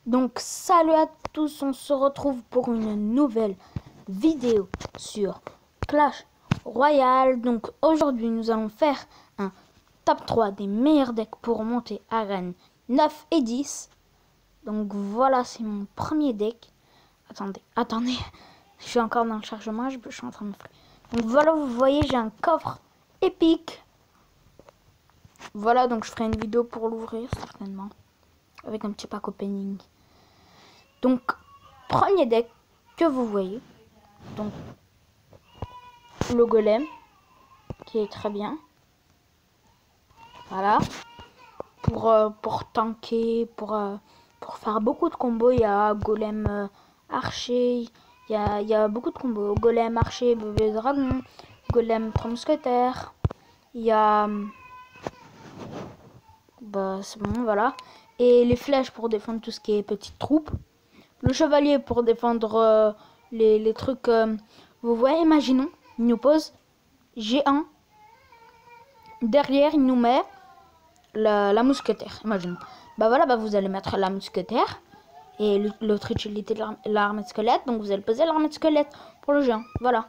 Donc salut à tous, on se retrouve pour une nouvelle vidéo sur Clash Royale. Donc aujourd'hui nous allons faire un top 3 des meilleurs decks pour monter arène 9 et 10. Donc voilà, c'est mon premier deck. Attendez, je suis encore dans le chargement, je suis en train de faire. Donc voilà, vous voyez, j'ai un coffre épique. Voilà, donc je ferai une vidéo pour l'ouvrir certainement, avec un petit pack opening. Donc, premier deck que vous voyez, donc le golem, qui est très bien. Voilà, pour tanker, pour faire beaucoup de combos. Il y a golem archer, il y a beaucoup de combos. Golem archer, bébé dragon, golem 3 mousquetaires. Il y a... Bah, c'est bon, voilà. Et les flèches pour défendre tout ce qui est petite troupe. Le chevalier pour défendre les trucs... vous voyez, imaginons, il nous pose G1. Derrière, il nous met la mousquetaire, imaginons. Bah voilà, bah vous allez mettre la mousquetaire. Et l'autre utilité, l'armée de squelette. Donc vous allez poser l'armée de squelette pour le géant. Voilà.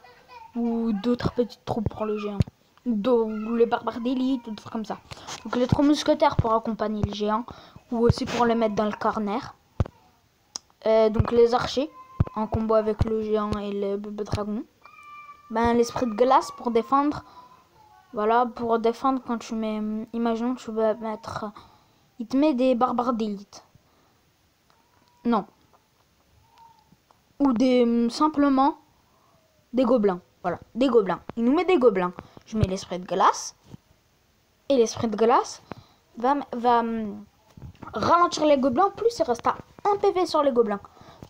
Ou d'autres petites troupes pour le géant. Ou les barbares d'élite, ou des trucs comme ça. Donc les 3 mousquetaires pour accompagner le géant. Ou aussi pour les mettre dans le corner. Donc les archers en combo avec le géant et le bébé dragon. Ben l'esprit de glace pour défendre. Voilà, pour défendre quand tu mets... Imaginons que tu vas mettre... Il te met des barbares d'élite. Non. Ou des... Simplement des gobelins. Voilà, des gobelins. Il nous met des gobelins. Je mets l'esprit de glace. Et l'esprit de glace va ralentir les gobelins. Plus il reste à 1 PV sur les gobelins.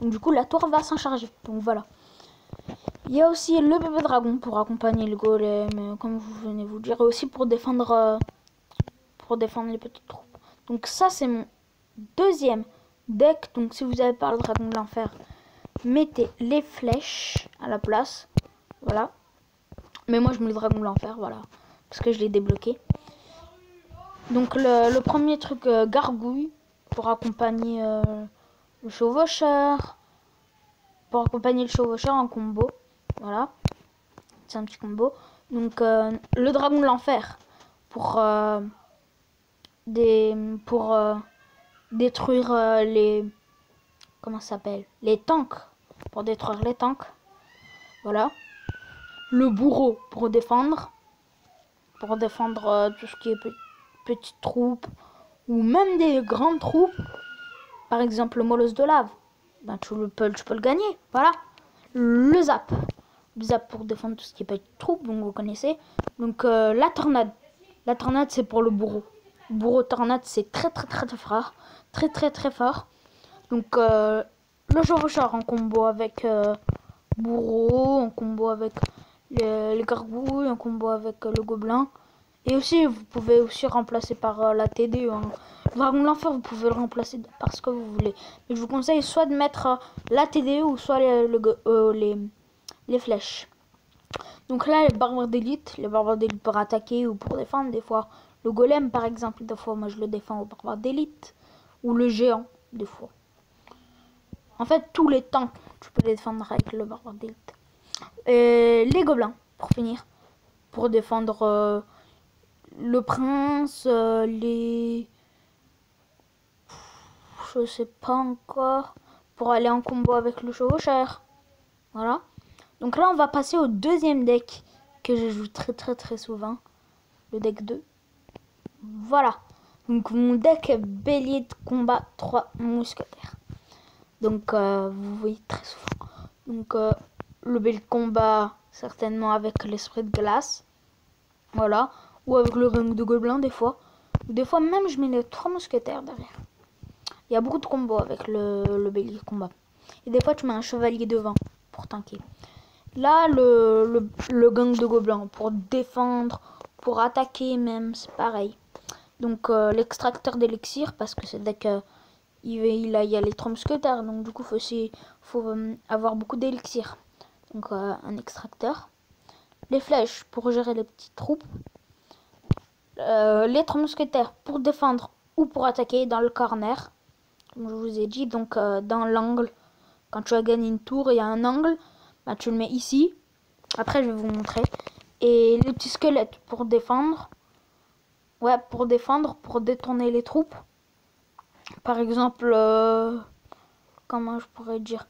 Donc du coup la tour va s'en charger. Donc voilà. Il y a aussi le bébé dragon pour accompagner le golem, comme vous venez vous dire, et aussi pour défendre les petites troupes. Donc ça c'est mon deuxième deck. Donc si vous n'avez pas le dragon de l'enfer, mettez les flèches à la place. Voilà. Mais moi je mets le dragon de l'enfer, voilà, parce que je l'ai débloqué. Donc le premier truc, gargouille pour accompagner le chevaucheur. Pour accompagner le chevaucheur en combo. Voilà. C'est un petit combo. Donc le dragon de l'enfer pour détruire les... Comment ça s'appelle? Les tanks. Pour détruire les tanks. Voilà. Le bourreau pour défendre. Pour défendre tout ce qui est petites troupes. Ou même des grandes troupes. Par exemple le molosse de lave. Ben, tu peux le gagner. Voilà. Le zap. Le zap pour défendre tout ce qui est petite troupe. Donc vous connaissez. Donc la tornade. La tornade c'est pour le bourreau. Le bourreau tornade c'est très fort. Très fort. Donc le chevaucheur en combo avec bourreau. En combo avec les gargouilles. En combo avec le gobelin. Et aussi vous pouvez aussi remplacer par la TD. Le dragon de l'enfer vous pouvez le remplacer par ce que vous voulez. Mais je vous conseille soit de mettre la TD ou soit les flèches. Donc là les barbares d'élite pour attaquer ou pour défendre des fois. Le golem par exemple, des fois moi je le défends au barbare d'élite. Ou le géant des fois. En fait tous les tanks tu peux les défendre avec le barbare d'élite. Et les gobelins pour finir. Pour défendre le prince, les... Je sais pas encore. Pour aller en combo avec le chevaucheur. Voilà. Donc là on va passer au deuxième deck que je joue très souvent. Le deck 2. Voilà. Donc mon deck bélier de combat 3 mousquetaires. Donc vous voyez très souvent. Donc le bélier de combat certainement avec l'esprit de glace. Voilà. Ou avec le gang de gobelins des fois. Des fois même je mets les 3 mousquetaires derrière. Il y a beaucoup de combos avec le bélier de combat. Et des fois tu mets un chevalier devant pour tanker. Là le gang de gobelins pour défendre, pour attaquer même, c'est pareil. Donc l'extracteur d'élixir parce que c'est dès que il y a les 3 mousquetaires. Donc du coup faut avoir beaucoup d'élixir. Donc un extracteur. Les flèches pour gérer les petites troupes. Les 3 mousquetaires pour défendre ou pour attaquer dans le corner. comme je vous ai dit. Donc dans l'angle, quand tu as gagné une tour, il y a un angle, bah, tu le mets ici. Après je vais vous montrer. Et les petits squelettes pour défendre. Ouais, pour défendre, pour détourner les troupes. Par exemple, comment je pourrais dire,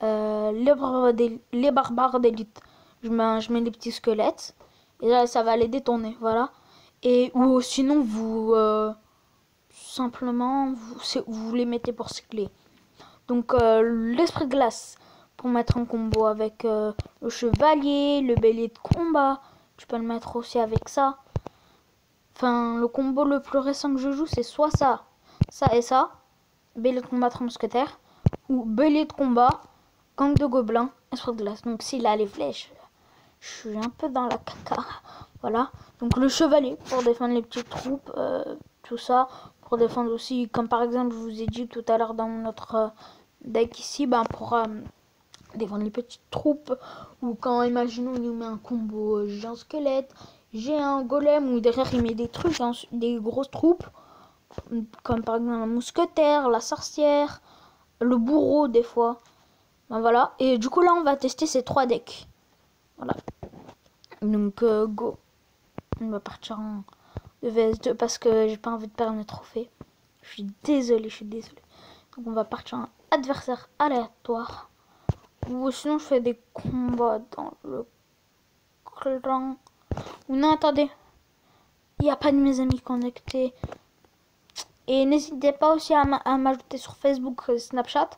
les barbares d'élite. Je mets les petits squelettes. Et là, ça va les détourner, voilà. Et ou sinon, vous simplement, vous les mettez pour cycler. Donc, l'esprit glace pour mettre un combo avec le chevalier, le bélier de combat. Tu peux le mettre aussi avec ça. Enfin, le combo le plus récent que je joue, c'est soit ça et ça. Bélier de combat, 3 mousquetaires. Ou bélier de combat, gang de gobelins, esprit de glace. Donc, s'il a les flèches, je suis un peu dans la caca. Voilà. Donc, le chevalier pour défendre les petites troupes, tout ça. Pour défendre aussi, comme par exemple, je vous ai dit tout à l'heure dans notre deck ici, ben, pour défendre les petites troupes. Ou quand, imaginons, il nous met un combo géant squelette, géant golem, ou derrière il met des trucs, hein, des grosses troupes. Comme par exemple la mousquetaire, la sorcière, le bourreau des fois. Ben voilà. Et du coup là on va tester ces 3 decks. Voilà. Donc go. On va partir en vs2 parce que j'ai pas envie de perdre mes trophées. Je suis désolée, Donc on va partir en adversaire aléatoire. Ou sinon je fais des combats dans le clan. Ou non attendez. Il n'y a pas de mes amis connectés. Et n'hésitez pas aussi à m'ajouter sur Facebook, Snapchat.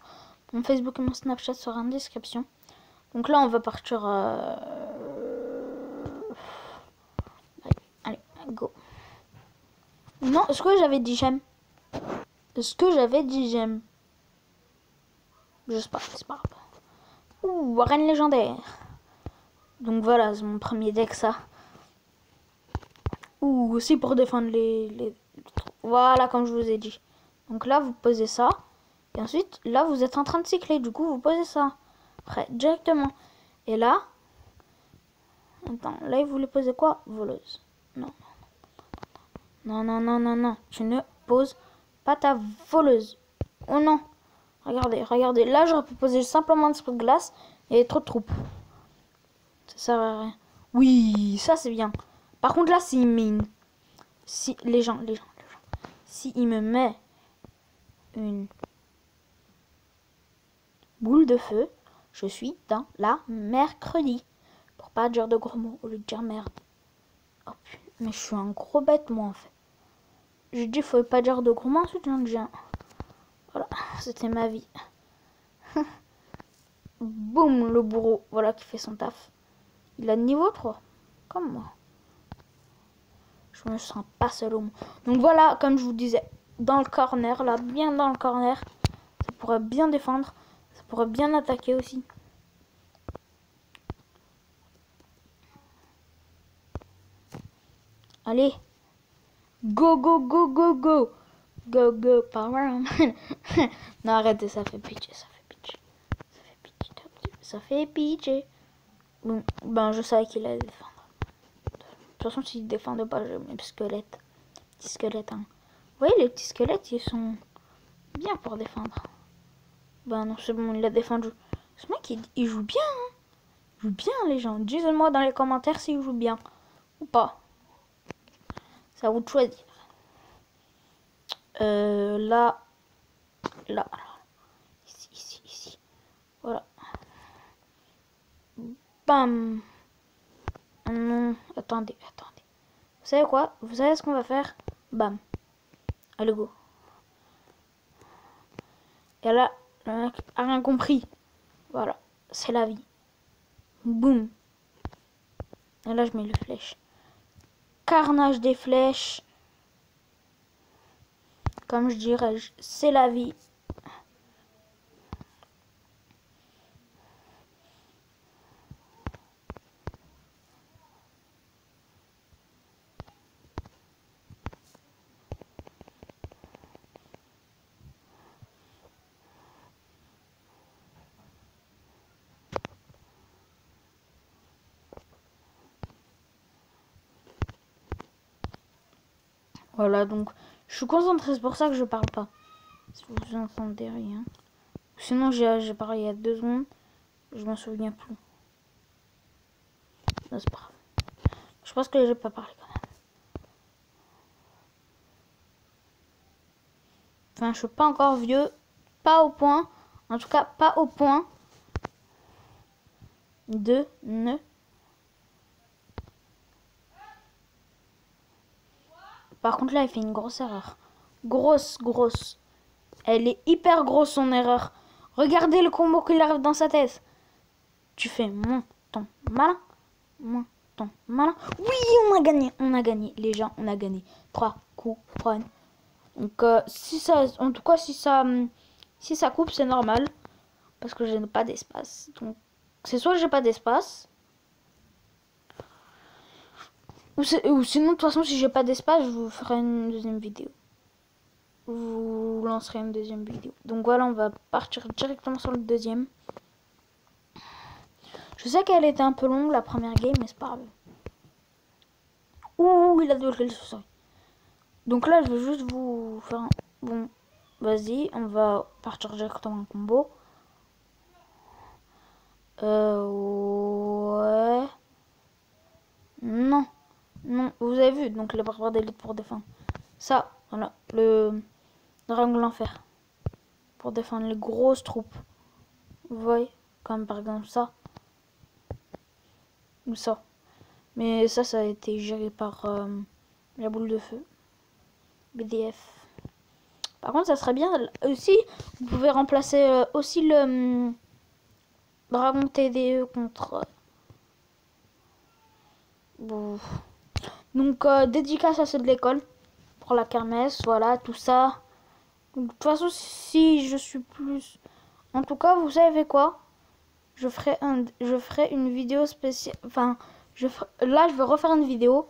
Mon Facebook et mon Snapchat seront en description. Donc là, on va partir. Allez, go. Non, est-ce que j'avais dit j'aime? Est-ce que j'avais dit j'aime? Je sais pas, c'est pas grave. Ouh, arène légendaire. Donc voilà, c'est mon premier deck, ça. Ouh, aussi pour défendre les... Voilà, comme je vous ai dit. Donc là, vous posez ça. Et ensuite, là, vous êtes en train de cycler. Du coup, vous posez ça. Après, directement. Et là... Attends, là, il voulait poser quoi? Voleuse. Non. Non, non, non, non, non. Tu ne poses pas ta voleuse. Oh non. Regardez, regardez. Là, j'aurais pu poser simplement un esprit de glace. Et trop de troupes. Ça sert à rien. Oui, ça, c'est bien. Par contre, là, s'il mine... Si, les gens. S'il me met une boule de feu, je suis dans la mercredi. Pour pas dire de gros mots, au lieu de dire merde. Oh, mais je suis un gros bête, moi, en fait. J'ai dit, faut pas dire de gros mots, ensuite j'en dis un. Voilà, c'était ma vie. Boum, le bourreau, voilà qui fait son taf. Il a niveau 3, comme moi. Je me sens pas seul au monde. Donc voilà, comme je vous disais, dans le corner, là, bien dans le corner, ça pourrait bien défendre, ça pourrait bien attaquer aussi. Allez, go, go, go, go, go. Go, go, power. Non, arrêtez, ça fait pitié, ça fait pitié. Ça fait pitié, ça fait pitié. Bon, ben, je savais qu'il allait défendre. De toute façon, s'il ne défendait pas, je mets squelette. Petits squelettes, hein. Vous voyez, les petits squelettes, ils sont bien pour défendre. Ben non, c'est bon, il a défendu. Ce mec, il joue bien, hein. Il joue bien, les gens. Dites-moi dans les commentaires s'il joue bien ou pas. C'est à vous de choisir. Là. Ici. Voilà. Bam. Non, attendez. Vous savez quoi? Vous savez ce qu'on va faire? Bam. Allez, go. Et là, le mec a rien compris. Voilà. C'est la vie. Boum. Et là, je mets les flèches. Carnage des flèches. Comme je dirais, c'est la vie. Voilà, donc je suis concentrée, c'est pour ça que je parle pas. Si vous entendez rien. Sinon, j'ai parlé il y a 2 secondes. Je m'en souviens plus. Non, c'est pas grave. Je pense que j'ai pas parlé quand même. Enfin, je suis pas encore vieux. Pas au point. En tout cas, pas au point de ne... Par contre, là, il fait une grosse erreur. Grosse. Elle est hyper grosse, son erreur. Regardez le combo qu'il arrive dans sa tête. Tu fais mon ton malin. Mon ton malin. Oui, on a gagné. Les gens, on a gagné. 3 coups, run. Donc, si ça coupe, c'est normal. Parce que je n'ai pas d'espace. Donc, c'est soit j'ai pas d'espace. Ou sinon, de toute façon, si j'ai pas d'espace, je vous ferai une deuxième vidéo. Je vous lancerai une deuxième vidéo. Donc voilà, on va partir directement sur le deuxième. Je sais qu'elle était un peu longue, la première game, mais c'est pas grave. Ouh, il a deux kills. Donc là, je vais juste vous faire un... Bon, vas-y, on va partir directement en combo. Ouais. Non, vous avez vu, donc les barbares d'élite pour défendre. Ça, voilà, le dragon de l'enfer. Pour défendre les grosses troupes. Vous voyez, comme par exemple ça. Ou ça. Mais ça a été géré par la boule de feu. BDF. Par contre, ça serait bien aussi, vous pouvez remplacer aussi le dragon TDE contre... Bon. Donc, dédicace à ceux de l'école pour la kermesse, voilà, tout ça. Donc, de toute façon, si je suis plus... En tout cas, vous savez quoi? Je ferai une vidéo spéciale... Enfin, là, je vais refaire une vidéo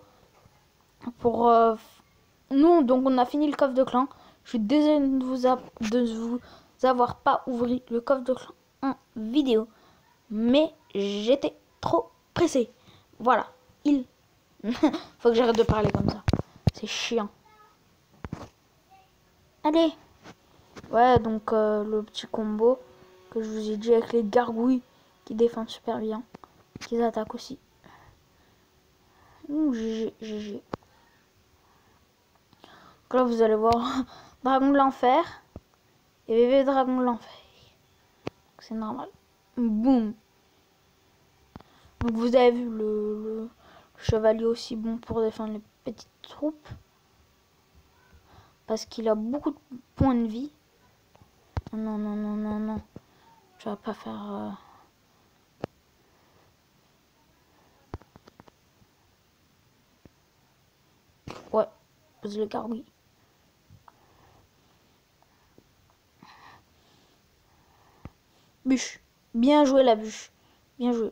pour... Nous, donc, on a fini le coffre de clan. Je suis désolée de vous avoir pas ouvert le coffre de clan en vidéo. Mais j'étais trop pressée. Voilà. Faut que j'arrête de parler comme ça. C'est chiant. Allez. Ouais, donc le petit combo que je vous ai dit avec les gargouilles qui défendent super bien. Qui attaquent aussi. Ouh, GG. Donc là, vous allez voir Dragon de l'enfer et bébé dragon de l'enfer. C'est normal. Boum. Donc vous avez vu le chevalier aussi bon pour défendre les petites troupes. Parce qu'il a beaucoup de points de vie. Non. Tu vas pas faire... Ouais, pose le gargouille. Bûche. Bien joué la bûche. Bien joué.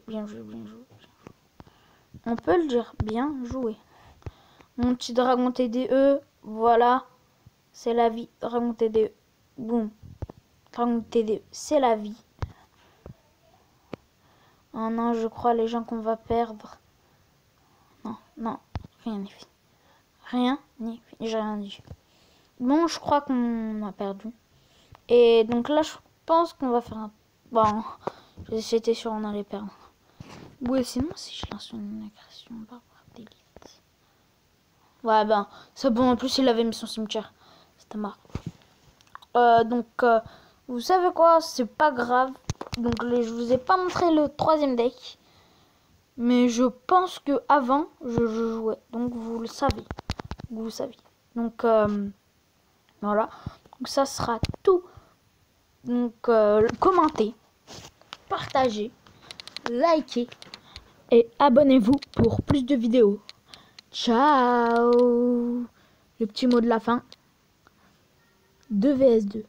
On peut le dire. Bien joué. Mon petit dragon TDE. Voilà. C'est la vie. Dragon TDE. Boum. Dragon TDE. C'est la vie. Oh non, je crois les gens qu'on va perdre. Non. Rien n'est fini. Rien n'est fini. J'ai rien dit. Bon, je crois qu'on a perdu. Et donc là, je pense qu'on va faire un... Bon, j'étais sûr on allait perdre. Ouais, sinon, si je lance une agression barbare d'élite. Ouais, ben, c'est bon. En plus, il avait mis son cimetière. C'était marrant. Vous savez quoi? C'est pas grave. Donc, je vous ai pas montré le troisième deck. Mais je pense que avant je jouais. Donc, vous le savez. Donc, voilà. Donc, ça sera tout. Donc, commentez, partagez, likez et abonnez-vous pour plus de vidéos. Ciao. Le petit mot de la fin. 2 vs 2.